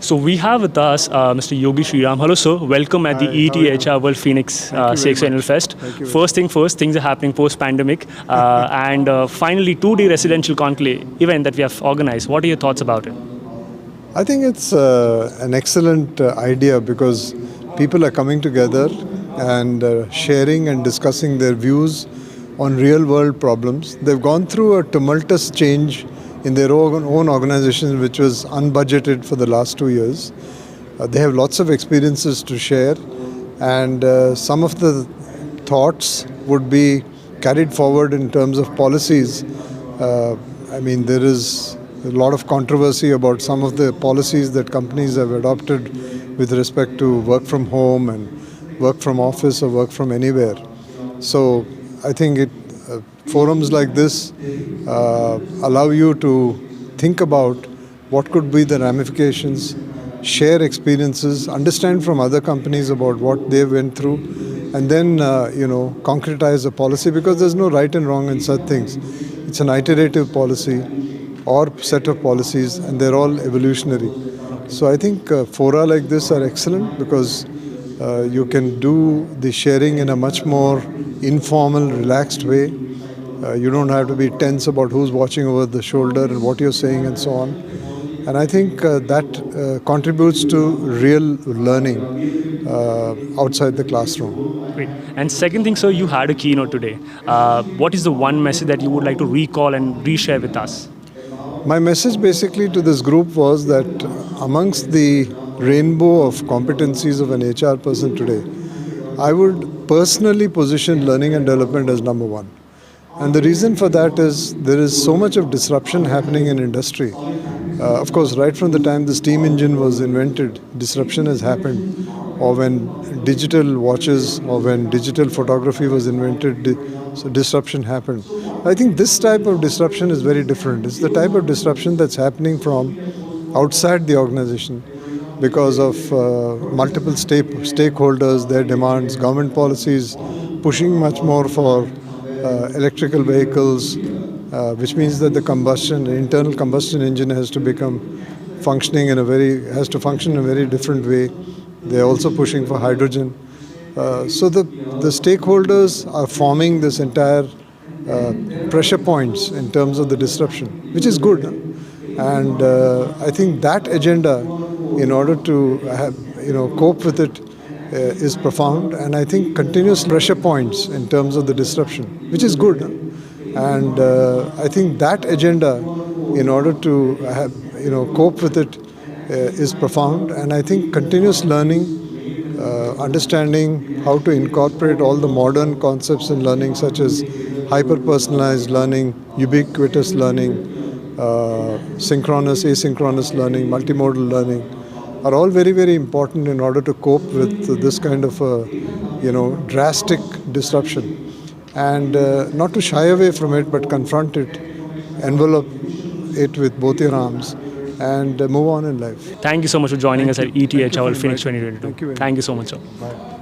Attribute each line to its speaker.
Speaker 1: So we have with us Mr. Yogi Sriram. Hello, sir. Welcome at the
Speaker 2: Hi, how are you?
Speaker 1: ETHR World Phoenix
Speaker 2: Thank you very
Speaker 1: CX Annual
Speaker 2: much.
Speaker 1: Fest.
Speaker 2: Thank you very
Speaker 1: First thing first, things are happening post-pandemic. And finally, two-day residential conclave event that we have organized. What are your thoughts about it?
Speaker 2: I think it's an excellent idea because people are coming together and sharing and discussing their views on real world problems. They've gone through a tumultuous change in their own organization, which was unbudgeted for the last 2 years. They have lots of experiences to share, and some of the thoughts would be carried forward in terms of policies. There is a lot of controversy about some of the policies that companies have adopted with respect to work from home and work from office or work from anywhere. So I think forums like this allow you to think about what could be the ramifications, share experiences, understand from other companies about what they went through, and then concretize a policy, because there's no right and wrong in such things. It's an iterative policy or set of policies, and they're all evolutionary. So I think fora like this are excellent because you can do the sharing in a much more informal, relaxed way. You don't have to be tense about who's watching over the shoulder and what you're saying and so on. And I think that contributes to real learning outside the classroom.
Speaker 1: Great. And second thing, sir, you had a keynote today. What is the one message that you would like to recall and reshare with us?
Speaker 2: My message basically to this group was that amongst the rainbow of competencies of an HR person today, I would personally position learning and development as number one. And the reason for that is there is so much of disruption happening in industry. Of course, right from the time the steam engine was invented, disruption has happened. Or when digital watches or when digital photography was invented, so disruption happened. I think this type of disruption is very different. It's the type of disruption that's happening from outside the organization because of multiple stakeholders, their demands, government policies pushing much more for electrical vehicles, which means that the internal combustion engine has to function in a very different way. They're also pushing for hydrogen. So the stakeholders are forming this entire pressure points in terms of the disruption, which is good. And I think that agenda, in order to cope with it, is profound. And I think continuous pressure points in terms of the disruption, which is good. And I think that agenda, in order to cope with it, is profound. And I think continuous learning, understanding how to incorporate all the modern concepts in learning, such as hyper-personalized learning, ubiquitous learning, synchronous, asynchronous learning, multimodal learning, are all very, very important in order to cope with this kind of drastic disruption. And not to shy away from it, but confront it, envelop it with both your arms, and move on in life.
Speaker 1: Thank you so much for joining us at ETH Phoenix 2022.
Speaker 2: Thank you very much.
Speaker 1: Thank you so much, sir.
Speaker 2: Bye.